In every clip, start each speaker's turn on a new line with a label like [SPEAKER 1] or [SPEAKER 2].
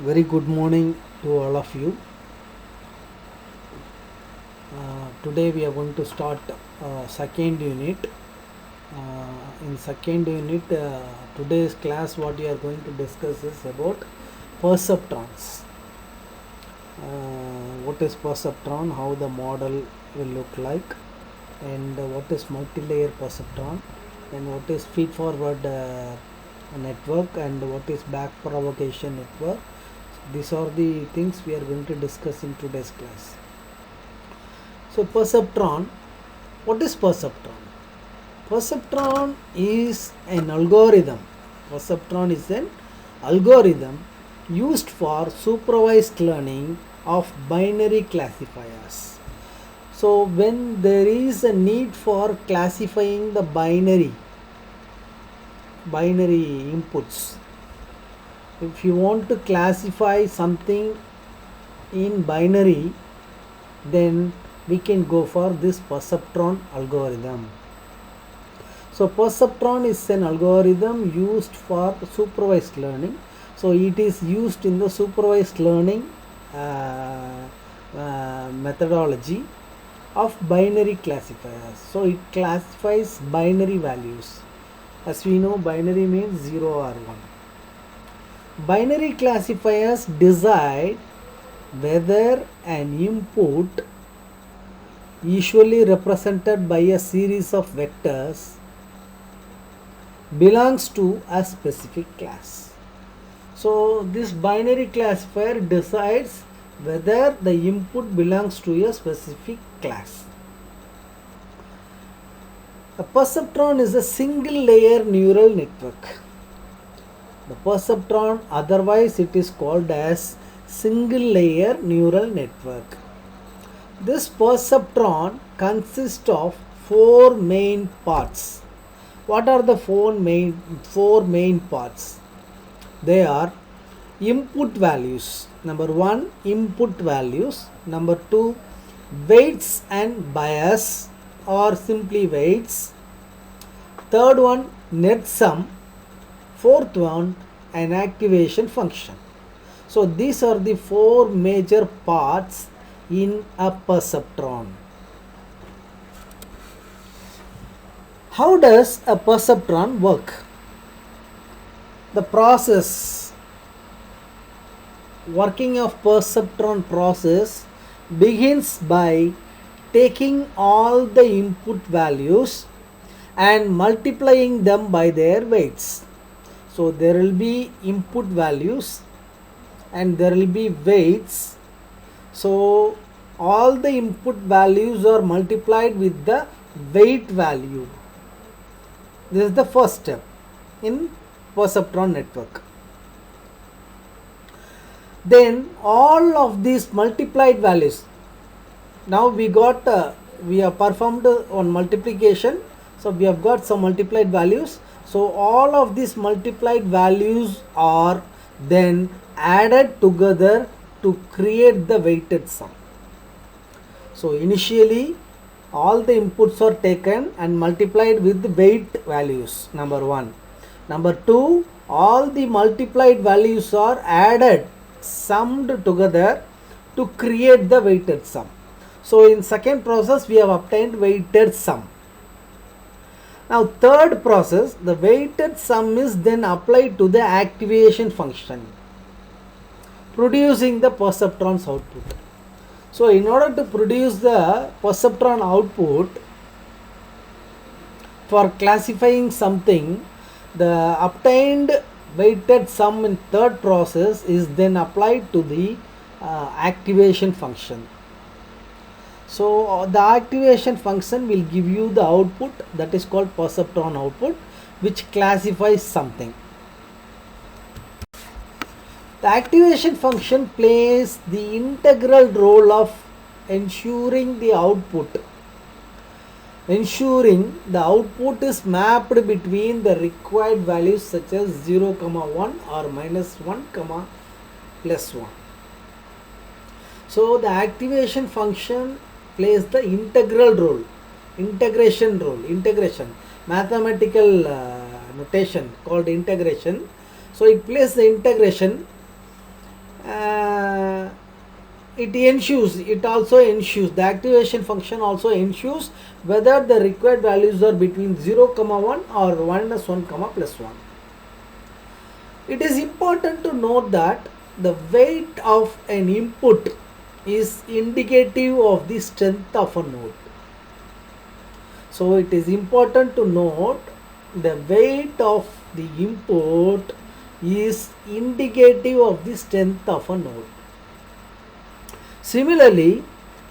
[SPEAKER 1] Very good morning to all of you. Today we are going to start second unit. In second unit, today's class, what we are going to discuss is about perceptrons. What is perceptron? How the model will look like, and what is multi-layer perceptron, and what is feed-forward network, and what is back propagation network. These are the things we are going to discuss in today's class. So perceptron, what is perceptron? Perceptron is an algorithm. Perceptron is an algorithm used for supervised learning of binary classifiers. So when there is a need for classifying the binary inputs, if you want to classify something in binary, then we can go for this perceptron algorithm. So perceptron is an algorithm used for supervised learning. So it is used in the supervised learning methodology of binary classifiers. So it classifies binary values. As we know, binary means 0 or 1. Binary classifiers decide whether an input, usually represented by a series of vectors, belongs to a specific class. So this binary classifier decides whether the input belongs to a specific class. A perceptron is a single layer neural network. The perceptron, otherwise it is called as single layer neural network. This perceptron consists of four main parts. What are the four main parts? They are input values. Number 1, input values. Number 2, weights and bias or simply weights. Third one, net sum. Fourth one, an activation function. So these are the four major parts in a perceptron. How does a perceptron work? The process, working of perceptron process begins by taking all the input values and multiplying them by their weights. So there will be input values and there will be weights. So all the input values are multiplied with the weight value. This is the first step in perceptron network. Then all of these multiplied values, now we have performed on multiplication, so we have got some multiplied values. So all of these multiplied values are then added together to create the weighted sum. So initially all the inputs are taken and multiplied with the weight values, number 1. Number 2, all the multiplied values are added, summed together to create the weighted sum. So in second process we have obtained weighted sum. Now third process, the weighted sum is then applied to the activation function, producing the perceptron's output. So in order to produce the perceptron output for classifying something, the obtained weighted sum in third process is then applied to the activation function. So the activation function will give you the output that is called perceptron output, which classifies something. The activation function plays the integral role of ensuring the output is mapped between the required values such as 0, 1 or -1, +1. So the activation function plays the integration, mathematical notation called integration. So it plays the integration uh, it also ensures, the activation function also ensures whether the required values are between 0 comma 1 or 1 comma plus 1. It is important to note that the weight of an input is indicative of the strength of a node. So it is important to note the weight of the input is indicative of the strength of a node. Similarly,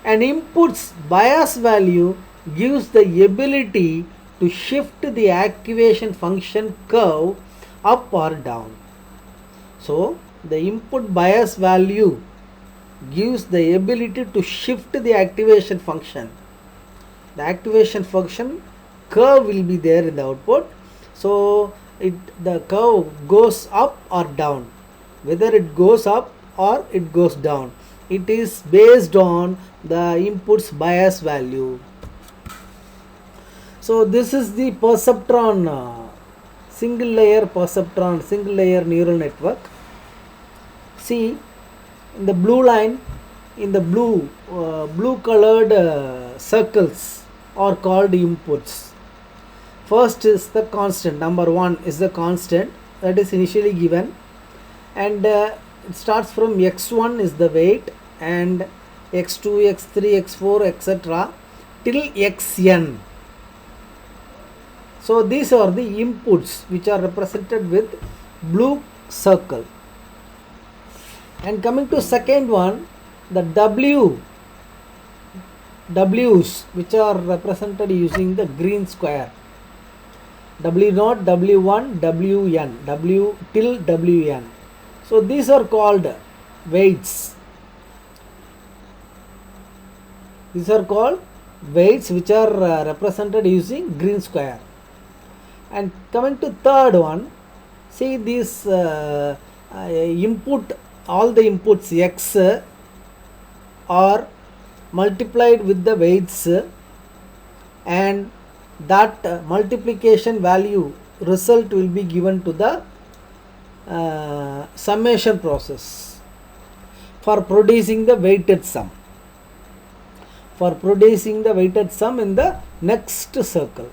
[SPEAKER 1] an input's bias value gives the ability to shift the activation function curve up or down. So, the input bias value gives the ability to shift the activation function. The activation function curve will be there in the output. So, the curve goes up or down. Whether it goes up or it goes down, it is based on the input's bias value. So this is the perceptron, single layer perceptron, single layer neural network. See, in the blue line, in the blue colored circles are called inputs. First is the constant, number 1 is the constant that is initially given, and it starts from x1 is the weight, and x2, x3, x4, etc. till xn. So these are the inputs which are represented with blue circle. And coming to second one, the W's which are represented using the green square. W0, W1, Wn, W till Wn. So these are called weights. These are called weights which are represented using green square. And coming to third one, see this input, all the inputs x are multiplied with the weights, and that multiplication value result will be given to the summation process for producing the weighted sum. For producing the weighted sum in the next circle.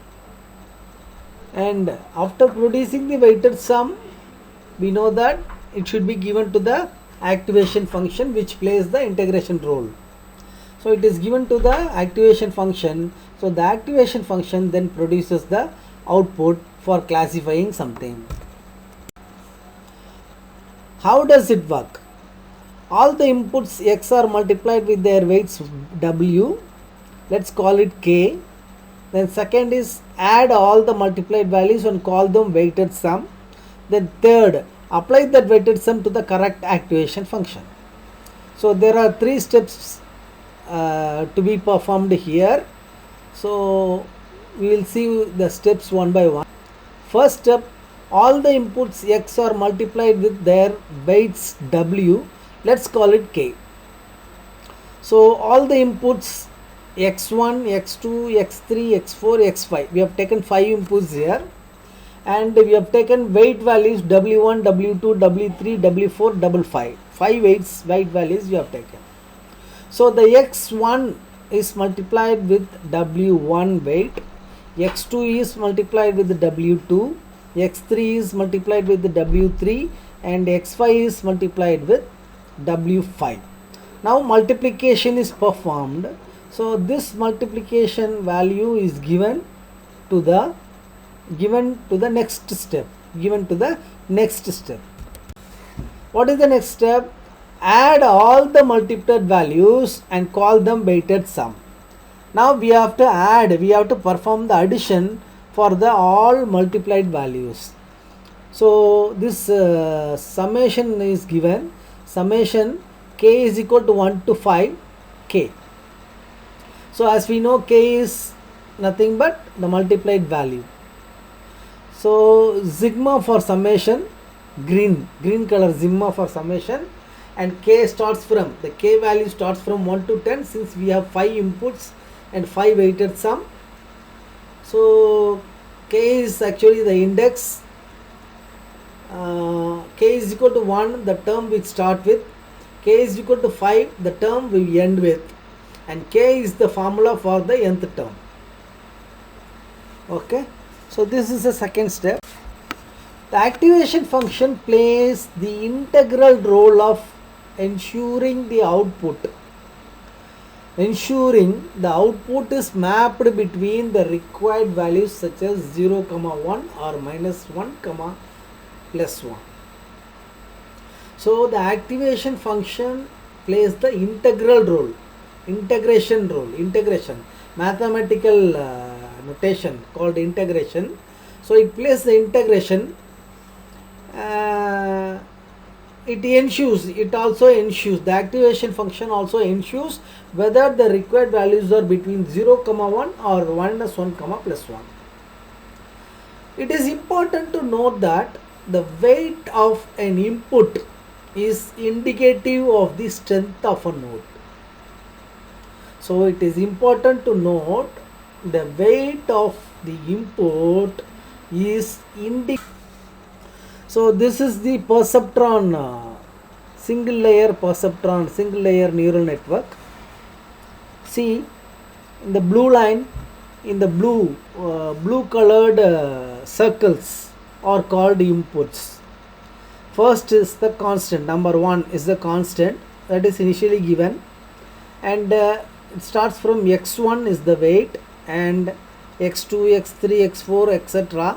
[SPEAKER 1] And after producing the weighted sum, we know that it should be given to the activation function which plays the integration role. So it is given to the activation function. So the activation function then produces the output for classifying something. How does it work? All the inputs x are multiplied with their weights w. Let's call it k. Then second is add all the multiplied values and call them weighted sum. Then third, apply that weighted sum to the correct activation function. So there are 3 steps to be performed here. So we will see the steps one by one. First step, all the inputs x are multiplied with their weights w. Let's call it k. So all the inputs x1, x2, x3, x4, x5. We have taken 5 inputs here, and we have taken weight values w1, w2, w3, w4, w5. 5 weight values we have taken. So the x1 is multiplied with w1 weight, x2 is multiplied with the w2, x3 is multiplied with the w3, and x5 is multiplied with w5. Now multiplication is performed. So this multiplication value is given to the next step. What is the next step? Add all the multiplied values and call them weighted sum. Now we have to perform the addition for the all multiplied values. So this summation is given. Summation k is equal to 1 to 5 k. So as we know, k is nothing but the multiplied value. So sigma for summation, green color sigma for summation, and k starts from, the k value starts from 1 to 10, since we have 5 inputs and 5 weighted sum. So k is actually the index. K is equal to 1, the term which start with, k is equal to 5, the term we end with, and k is the formula for the nth term. Okay, so this is the second step. The activation function plays the integral role of ensuring the output is mapped between the required values such as 0, 1 or -1, +1. So the activation function plays the integration, mathematical notation called integration. So it plays the integration. The activation function also ensures whether the required values are between 0, 1 or -1, +1. It is important to note that the weight of an input is indicative of the strength of a node. So it is important to note the weight of the input is indicative. So this is the perceptron, single layer neural network. See, in the blue line, in the blue colored circles are called inputs. First is the constant, number 1 is the constant that is initially given, and it starts from x1 is the weight, and x2, x3, x4, etc.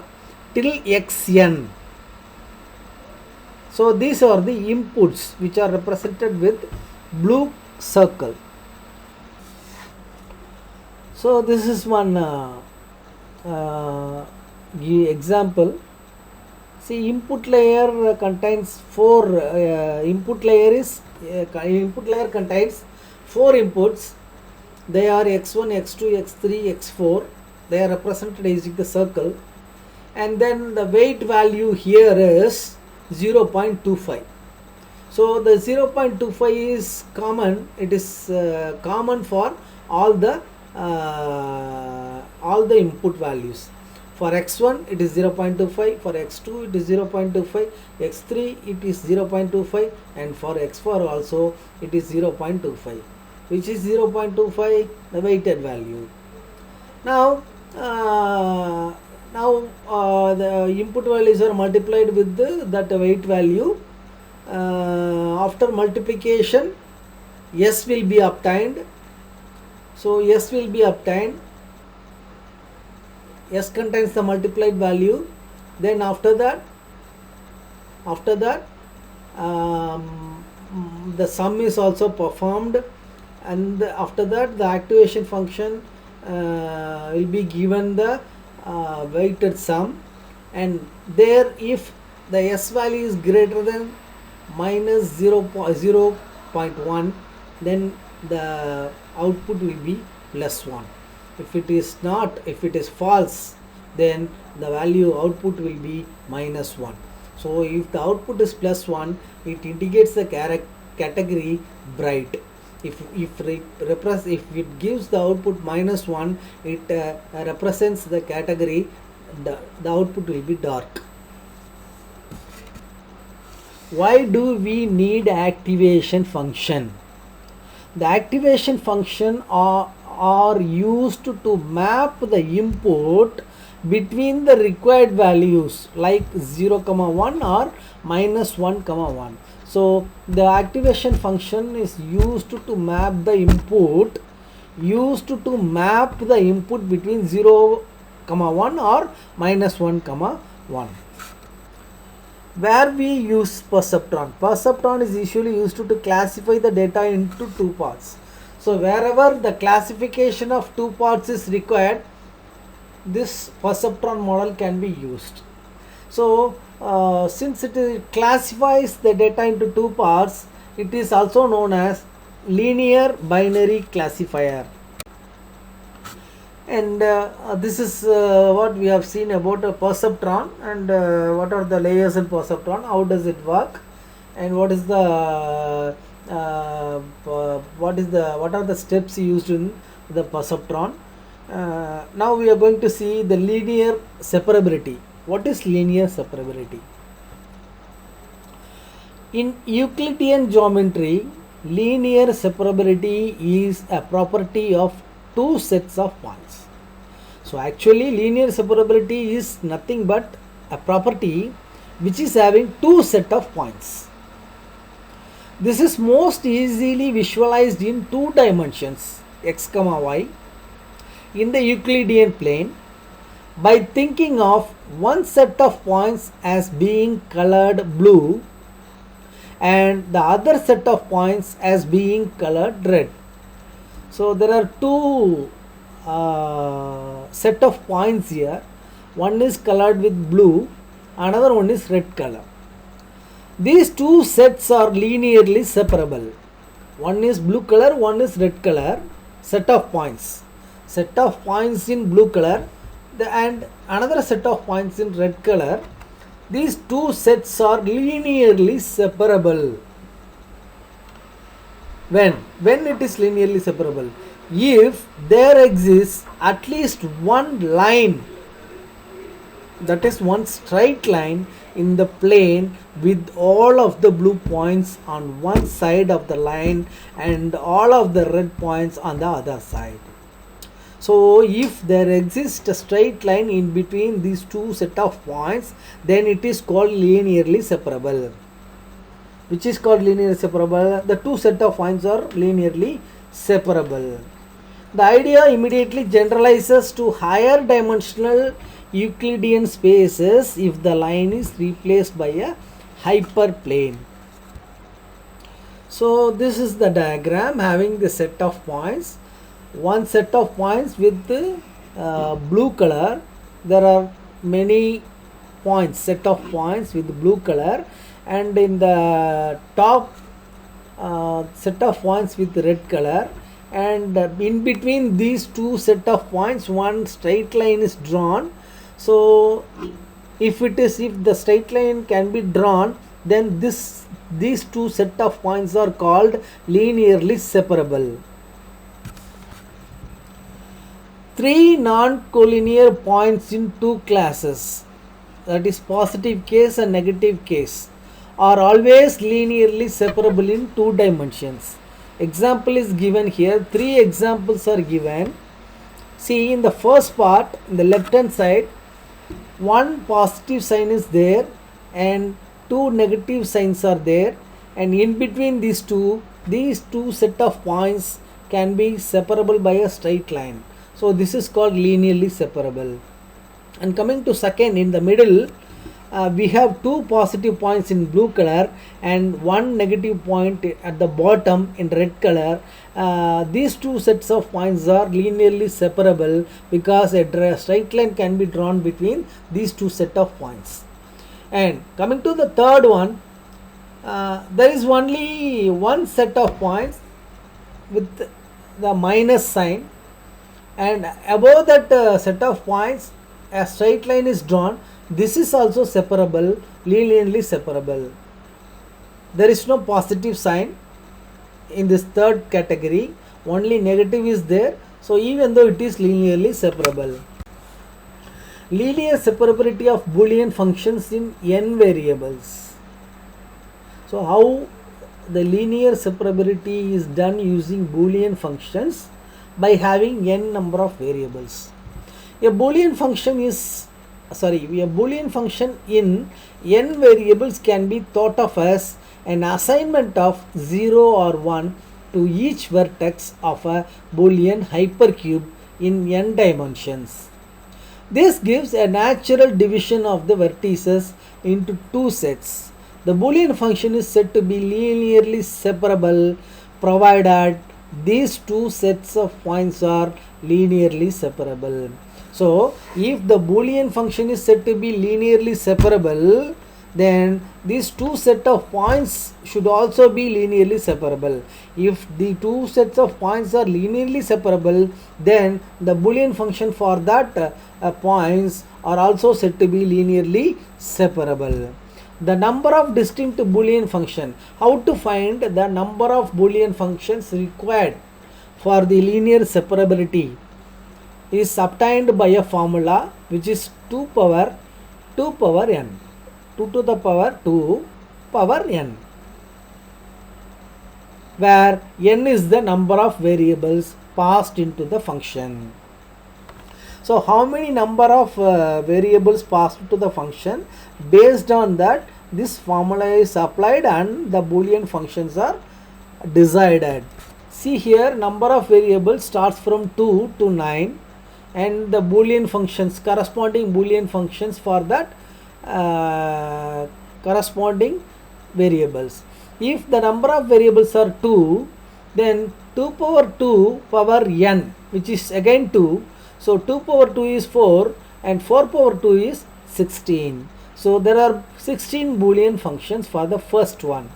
[SPEAKER 1] till xn. So these are the inputs which are represented with blue circle. So this is one example. See, input layer contains input layer contains 4 inputs. They are x1, x2, x3, x4. They are represented using the circle, and then the weight value here is 0.25. So the 0.25 is common. It is common for all the input values. For x1 it is 0.25, for x2 it is 0.25, x3 it is 0.25, and for x4 also it is 0.25. Which is 0.25? The weighted value. Now the input values are multiplied with that weight value. After multiplication, S will be obtained. So S will be obtained. S contains the multiplied value. Then after that the sum is also performed, and after that the activation function will be given the weighted sum, and there if the S value is greater than -0.1, then the output will be +1. If it is false, then the value output will be -1. So if the output is +1, it indicates the category bright. If it gives the output -1, it represents the category, the output will be dark. Why do we need activation function? The activation function are used to map the input between the required values like 0, 1 or -1, 1. So the activation function is used to map the input between 0, 1 or -1, 1. Where we use perceptron. Perceptron is usually used to classify the data into 2 parts. So wherever the classification of 2 parts is required, this perceptron model can be used. So since it classifies the data into 2 parts, it is also known as linear binary classifier. And this is what we have seen about a perceptron, and what are the layers in perceptron, how does it work, and what are the steps used in the perceptron. Now we are going to see the linear separability. What is linear separability? In Euclidean geometry, linear separability is a property of two sets of points. So actually linear separability is nothing but a property which is having two set of points. This is most easily visualized in two dimensions, x comma y, in the Euclidean plane by thinking of one set of points as being colored blue and the other set of points as being colored red. So there are two set of points here. One is colored with blue, another one is red color. These two sets are linearly separable. One is blue color, one is red color. Set of points. Set of points in blue color and another set of points in red color. These two sets are linearly separable. When it is linearly separable? If there exists at least one line, that is one straight line in the plane with all of the blue points on one side of the line and all of the red points on the other side. So if there exists a straight line in between these two set of points, then it is called linearly separable. Which is called linearly separable? The two set of points are linearly separable. The idea immediately generalizes to higher dimensional Euclidean spaces if the line is replaced by a hyperplane. So this is the diagram having the set of points. One set of points with blue color. There are many points, set of points with blue color, and in the top set of points with red color, and in between these two set of points one straight line is drawn. So if the straight line can be drawn, then these two set of points are called linearly separable. Three non-collinear points in two classes, that is positive case and negative case, are always linearly separable in two dimensions. Example is given here. Three examples are given. See, in the first part, in the left hand side, one positive sign is there and two negative signs are there, and in between these two set of points can be separable by a straight line. So this is called linearly separable. And coming to second, in the middle, we have two positive points in blue color and one negative point at the bottom in red color. These two sets of points are linearly separable because a straight line can be drawn between these two set of points. And coming to the third one, there is only one set of points with the minus sign, and above that set of points a straight line is drawn. This is also separable, linearly separable. There is no positive sign in this third category, only negative is there. So even though it is linearly separable. Linear separability of Boolean functions in n variables. So how the linear separability is done using Boolean functions? By having n number of variables. A Boolean function in n variables can be thought of as an assignment of 0 or 1 to each vertex of a Boolean hypercube in n dimensions. This gives a natural division of the vertices into two sets. The Boolean function is said to be linearly separable provided these two sets of points are linearly separable. So if the Boolean function is said to be linearly separable, then these two set of points should also be linearly separable. If the two sets of points are linearly separable, then the Boolean function for that points are also said to be linearly separable. The number of distinct Boolean function. How to find the number of Boolean functions required for the linear separability is obtained by a formula which is 2 power n, 2 to the power 2 power n. where n is the number of variables passed into the function. So how many number of variables passed to the function, based on that this formula is applied and the Boolean functions are decided. See here, number of variables starts from 2 to 9 and the Boolean functions, corresponding Boolean functions for that corresponding variables. If the number of variables are 2, then 2 power 2 power n, which is again 2. So 2 power 2 is 4 and 4 power 2 is 16. So there are 16 Boolean functions for the first one.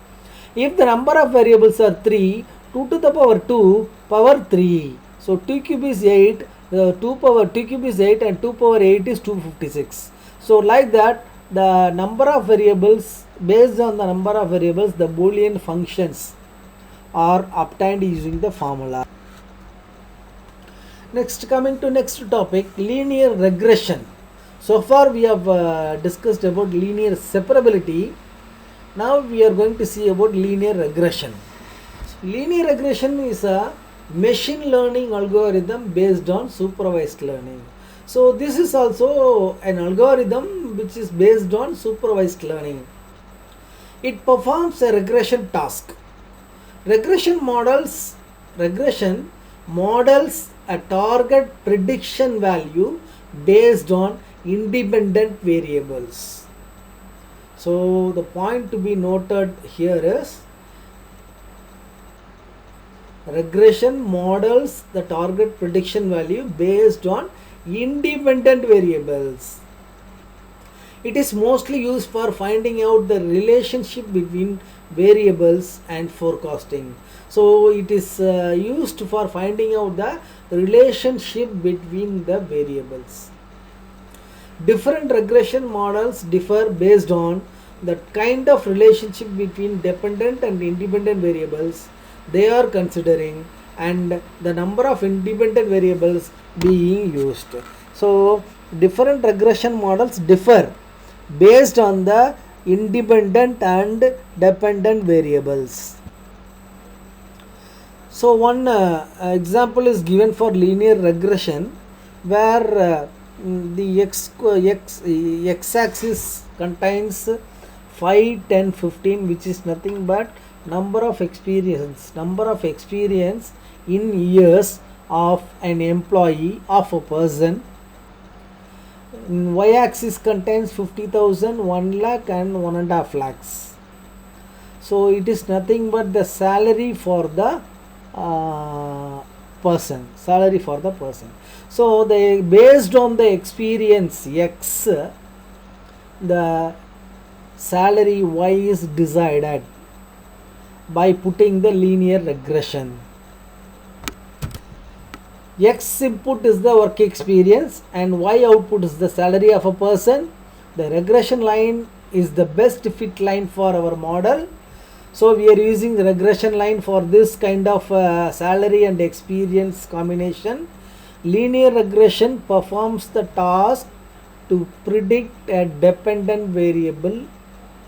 [SPEAKER 1] If the number of variables are 3, 2 to the power 2 power 3. So 2 cube is 8, 2 cube is 8 and 2 power 8 is 256. So like that, the number of variables, based on the number of variables, the Boolean functions are obtained using the formula. Next, coming to next topic, linear regression. So far we have discussed about linear separability. Now we are going to see about linear regression. Linear regression is a machine learning algorithm based on supervised learning. So this is also an algorithm which is based on supervised learning. It performs a regression task. Regression models a target prediction value based on independent variables. So the point to be noted here is, regression models the target prediction value based on independent variables. It is mostly used for finding out the relationship between variables and forecasting. So it is used for finding out the relationship between the variables. Different regression models differ based on the kind of relationship between dependent and independent variables they are considering and the number of independent variables being used. So different regression models differ based on the independent and dependent variables. So one example is given for linear regression, where the x-axis contains 5, 10, 15, which is nothing but number of experience in years of an employee, of a person. Y-axis contains 50,000, 1 lakh and 1.5 lakhs. So it is nothing but the salary for the person. So based on the experience X, the salary Y is decided by putting the linear regression. X input is the work experience and Y output is the salary of a person. The regression line is the best fit line for our model. So we are using the regression line for this kind of salary and experience combination. Linear regression performs the task to predict a dependent variable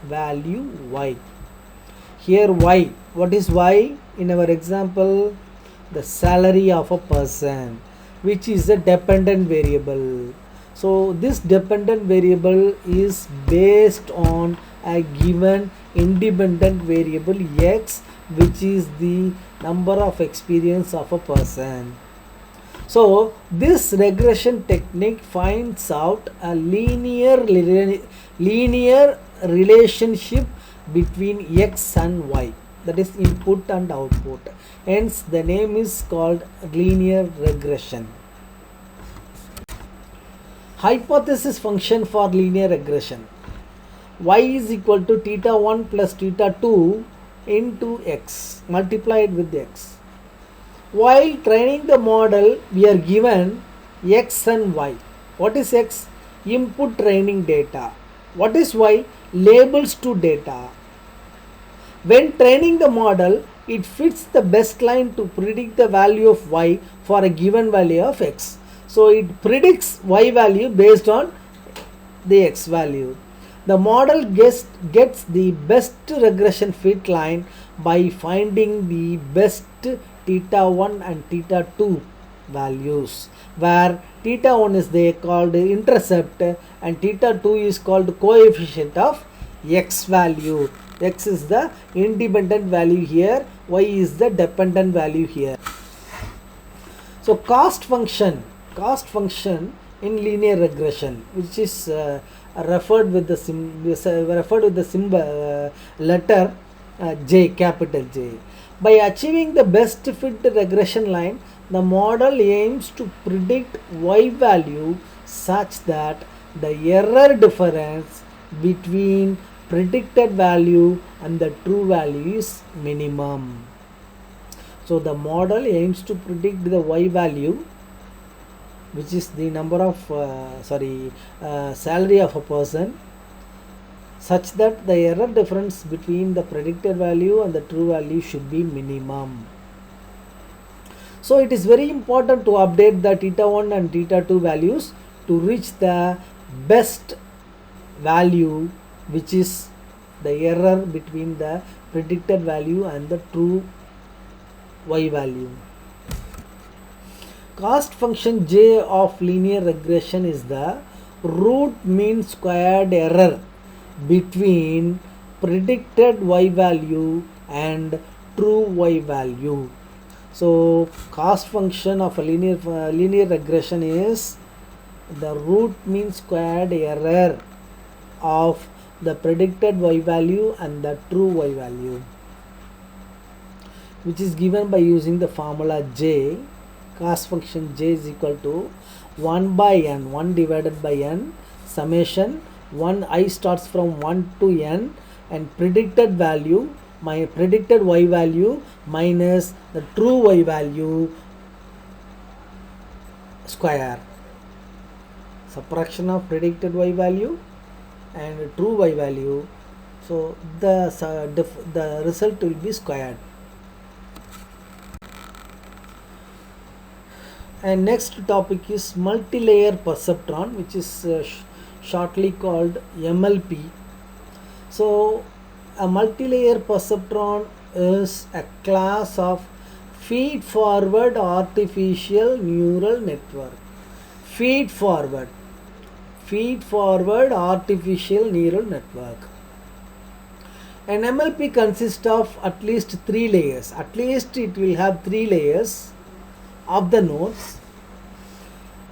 [SPEAKER 1] value Y. Here Y, what is Y? In our example, the salary of a person, which is a dependent variable. So this dependent variable is based on a given independent variable X, which is the number of experience of a person. So this regression technique finds out a linear relationship between X and Y, that is input and output. Hence the name is called linear regression. Hypothesis function for linear regression. Y is equal to theta 1 plus theta 2 into X multiplied with X. While training the model, we are given X and Y. What is X? Input training data. What is Y? Labels to data. When training the model, it fits the best line to predict the value of Y for a given value of X. So it predicts Y value based on the X value. The model gets the best regression fit line by finding the best theta 1 and theta 2 values, where theta 1 is they called intercept and theta 2 is called coefficient of x value. X is the independent value here, y is the dependent value here. So cost function in linear regression, which is referred with the symbol letter J, capital J. By achieving the best fit regression line, the model aims to predict y value such that the error difference between predicted value and the true value is minimum. So the model aims to predict the y value, which is the number of salary of a person, such that the error difference between the predicted value and the true value should be minimum. So it is very important to update the theta 1 and theta 2 values to reach the best value, which is the error between the predicted value and the true y value. Cost function J of linear regression is the root mean squared error between predicted y value and true y value. So cost function of a linear regression is the root mean squared error of the predicted y value and the true y value, which is given by using the formula J. Cost function J is equal to 1 by n, 1 divided by n, summation 1 I starts from 1 to n, and predicted value, my predicted y value minus the true y value square. Subtraction of predicted y value and true y value, so the result will be squared. And next topic is multi-layer perceptron, which is shortly called MLP. So a multi-layer perceptron is a class of feed-forward artificial neural network. Feed-forward artificial neural network. An MLP consists of at least 3 layers. At least it will have 3 layers of the nodes.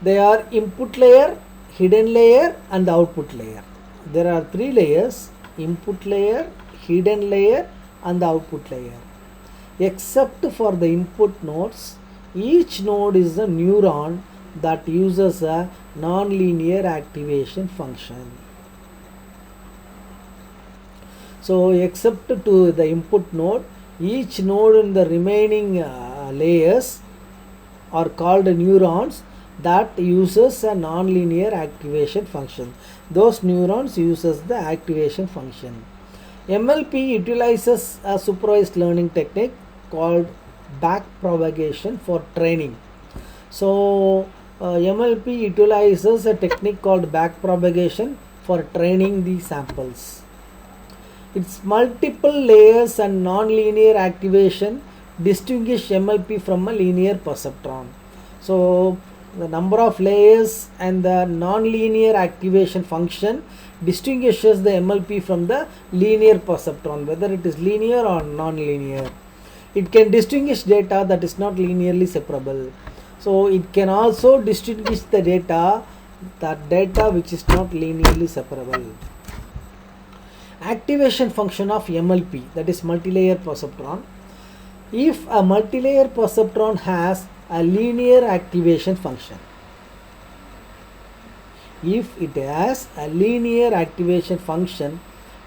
[SPEAKER 1] They are input layer, hidden layer and output layer. There are 3 layers: input layer, hidden layer and the output layer. Except for the input nodes, each node is a neuron that uses a nonlinear activation function. So except to the input node, each node in the remaining layers are called neurons that uses a nonlinear activation function. Those neurons uses the activation function. MLP utilizes a supervised learning technique called backpropagation for training. So MLP utilizes a technique called backpropagation for training the samples. Its multiple layers and nonlinear activation distinguish MLP from a linear perceptron. So the number of layers and the nonlinear activation function distinguishes the MLP from the linear perceptron, whether it is linear or non-linear. It can distinguish data that is not linearly separable. So it can also distinguish the data which is not linearly separable. Activation function of MLP, that is multilayer perceptron. If a multilayer perceptron has a linear activation function, if it has a linear activation function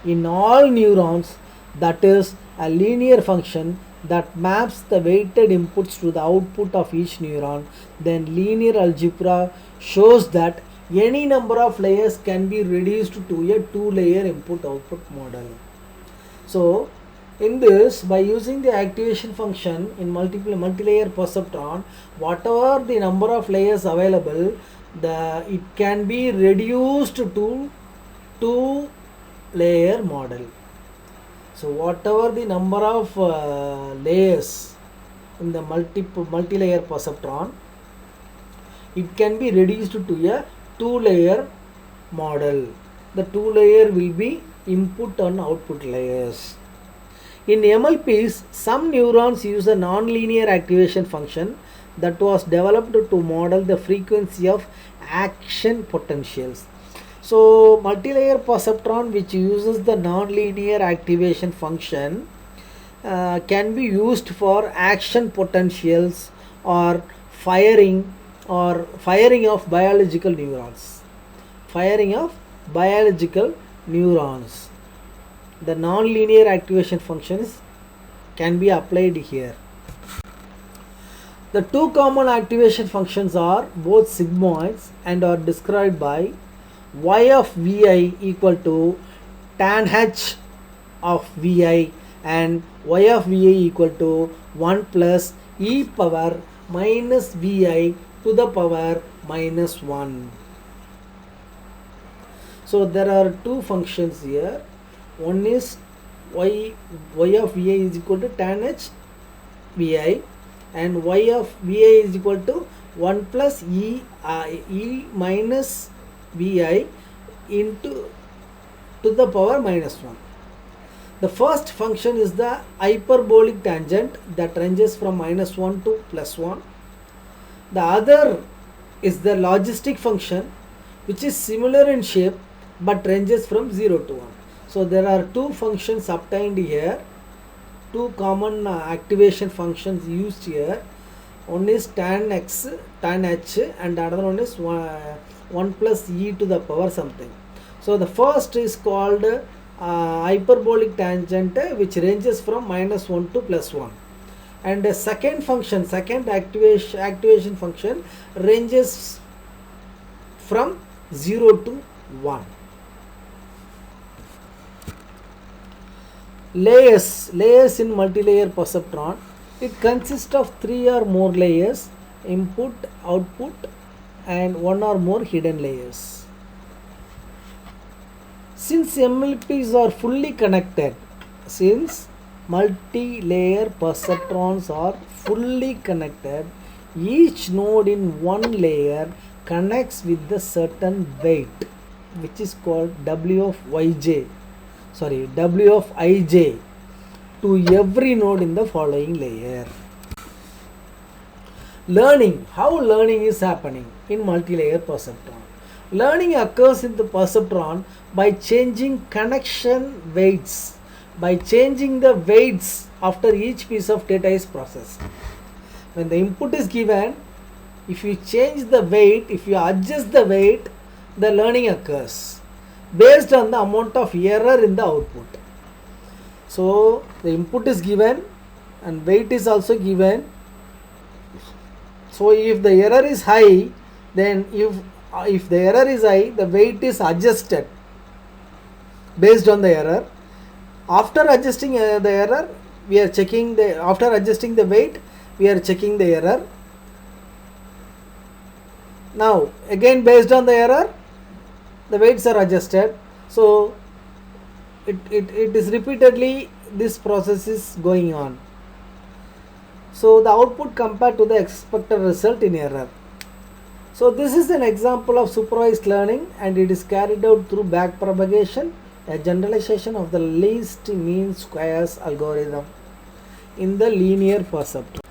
[SPEAKER 1] in all neurons, that is a linear function that maps the weighted inputs to the output of each neuron, then linear algebra shows that any number of layers can be reduced to a 2-layer input-output model. So in this, by using the activation function in multilayer perceptron, whatever the number of layers available, it can be reduced to 2-layer model. So whatever the number of layers in the multi-layer perceptron, it can be reduced to a two-layer model. The two layer will be input and output layers. In MLPs, some neurons use a nonlinear activation function that was developed to model the frequency of action potentials. So multilayer perceptron which uses the nonlinear activation function can be used for action potentials or firing of biological neurons. Firing of biological neurons. The nonlinear activation functions can be applied here. The two common activation functions are both sigmoids and are described by y of vi equal to tan h of vi and y of vi equal to 1 plus e power minus vi to the power minus 1. So there are two functions here. One is y of vi is equal to tan h vi and y of vi is equal to 1 plus e minus vi into to the power minus 1. The first function is the hyperbolic tangent that ranges from minus 1 to plus 1. The other is the logistic function which is similar in shape but ranges from 0 to 1. So there are two functions obtained here, two common activation functions used here. One is tan h and another one is 1 plus e to the power something. So the first is called hyperbolic tangent which ranges from minus 1 to plus 1. And the second function, second activation function ranges from 0 to 1. Layers in multilayer perceptron. It consists of 3 or more layers, input, output and 1 or more hidden layers. Since MLPs are fully connected, since multi-layer perceptrons are fully connected, each node in one layer connects with the certain weight which is called W of ij to every node in the following layer. Learning. How learning is happening in multi-layer perceptron? Learning occurs in the perceptron by changing connection weights, by changing the weights after each piece of data is processed. When the input is given, if you change the weight, if you adjust the weight, the learning occurs based on the amount of error in the output. So the input is given and weight is also given. So if the error is high, then if the error is high, the weight is adjusted based on the error. After adjusting the error, we are checking after adjusting the weight, we are checking the error. Now again based on the error, the weights are adjusted. So it is repeatedly, this process is going on. So the output compared to the expected result in error. So this is an example of supervised learning and it is carried out through backpropagation, a generalization of the least mean squares algorithm in the linear perceptron.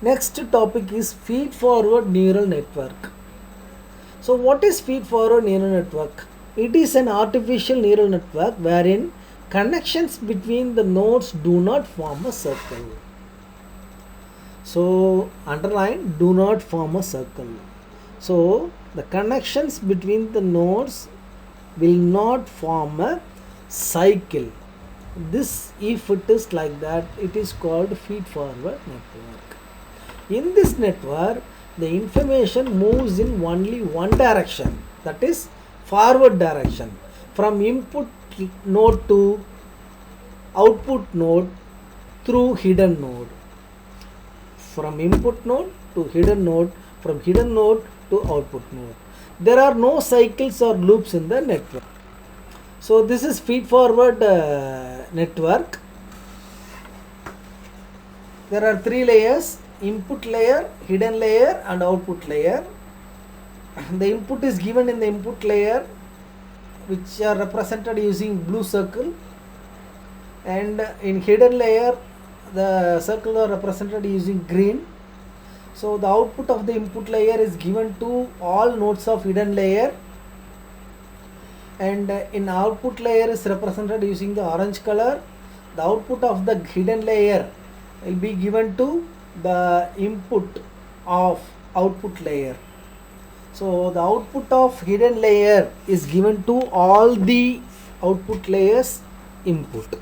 [SPEAKER 1] Next topic is feed-forward neural network. So what is feed-forward neural network? It is an artificial neural network wherein connections between the nodes do not form a circle. So underline, do not form a circle. So the connections between the nodes will not form a cycle. This, if it is like that, it is called feed-forward network. In this network, the information moves in only one direction, that is forward direction, from input node to output node through hidden node. From input node to hidden node, from hidden node to output node. There are no cycles or loops in the network. So this is feed forward network. There are three layers: input layer, hidden layer and output layer. The input is given in the input layer, which are represented using blue circle, and in hidden layer the circle are represented using green. So the output of the input layer is given to all nodes of hidden layer, and in output layer is represented using the orange color. The output of the hidden layer will be given to the input of output layer. So the output of hidden layer is given to all the output layers input.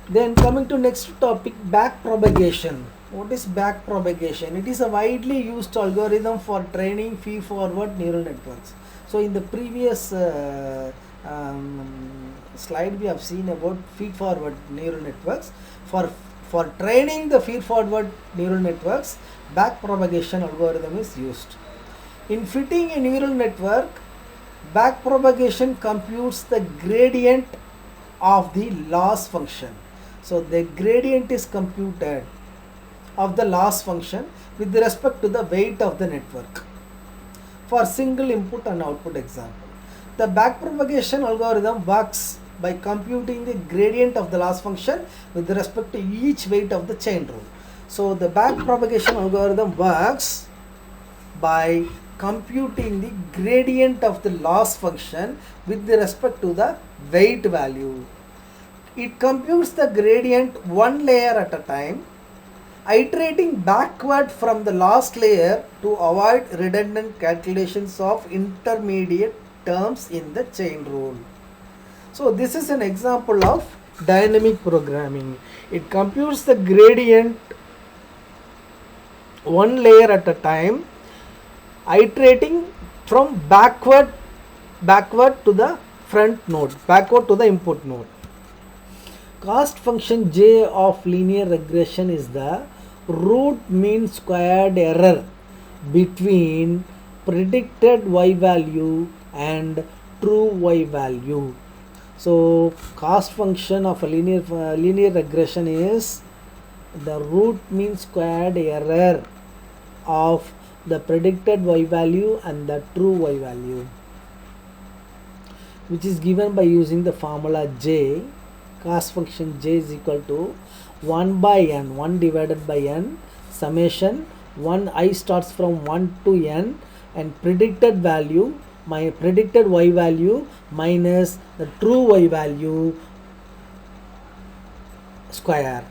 [SPEAKER 1] Then coming to next topic, back propagation. What is back propagation? It is a widely used algorithm for training feed forward neural networks. So in the previous slide we have seen about feed forward neural networks. For training the feed forward neural networks, back propagation algorithm is used. In fitting a neural network, back propagation computes the gradient of the loss function. So the gradient is computed of the loss function with respect to the weight of the network for single input and output example. The backpropagation algorithm works by computing the gradient of the loss function with respect to each weight of the chain rule. So the backpropagation algorithm works by computing the gradient of the loss function with respect to the weight value. It computes the gradient one layer at a time, iterating backward from the last layer to avoid redundant calculations of intermediate terms in the chain rule. So this is an example of dynamic programming. It computes the gradient one layer at a time, iterating from backward to the front node, backward to the input node. Cost function J of linear regression is the root mean squared error between predicted y value and true y value. So cost function of a linear regression is the root mean squared error of the predicted y value and the true y value, which is given by using the formula J. Cost function J is equal to 1 by n, 1 divided by n, summation 1 I starts from 1 to n, and predicted value, my predicted y value minus the true y value square.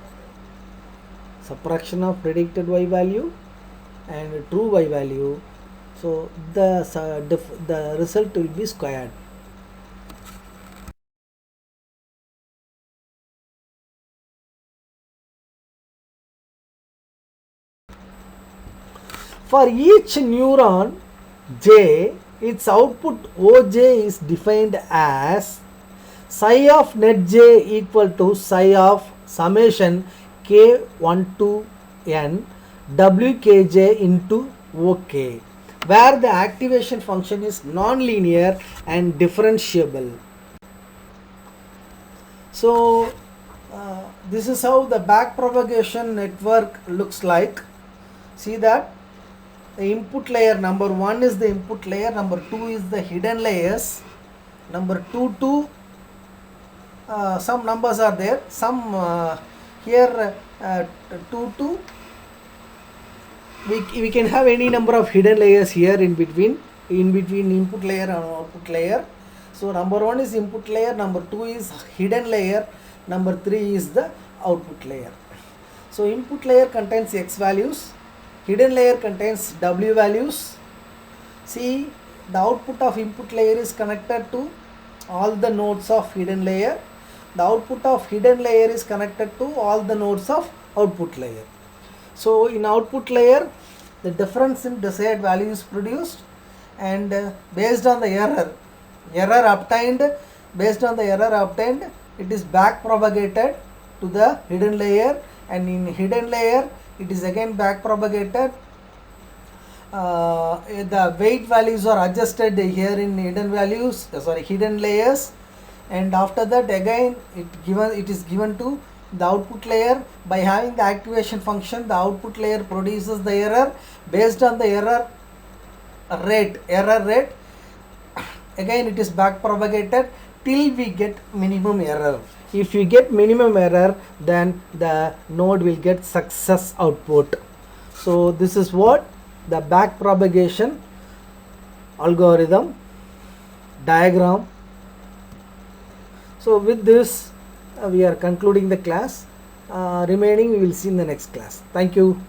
[SPEAKER 1] Subtraction of predicted y value and true y value, so the result will be squared. For each neuron J, its output Oj is defined as psi of net J equal to psi of summation k1 to n wkj into ok, where the activation function is non-linear and differentiable. So this is how the backpropagation network looks like. See that the input layer number 1 is the input layer, number 2 is the hidden layers, number 2 to some numbers are there, some here 2 to we can have any number of hidden layers here in between input layer and output layer. So number 1 is input layer, number 2 is hidden layer, number 3 is the output layer. So input layer contains x values, hidden layer contains w values. See, the output of input layer is connected to all the nodes of hidden layer. The output of hidden layer is connected to all the nodes of output layer. So in output layer, the difference in desired value is produced, and based on the error obtained, it is back propagated to the hidden layer, and in hidden layer it is again back propagated the weight values are adjusted here in hidden values, hidden layers, and after that again it is given to the output layer. By having the activation function, the output layer produces the error. Based on the error rate, again it is back propagated till we get minimum error. If we get minimum error, then the node will get success output. So this is what the back propagation algorithm diagram. So with this we are concluding the class. Remaining we will see in the next class. Thank you.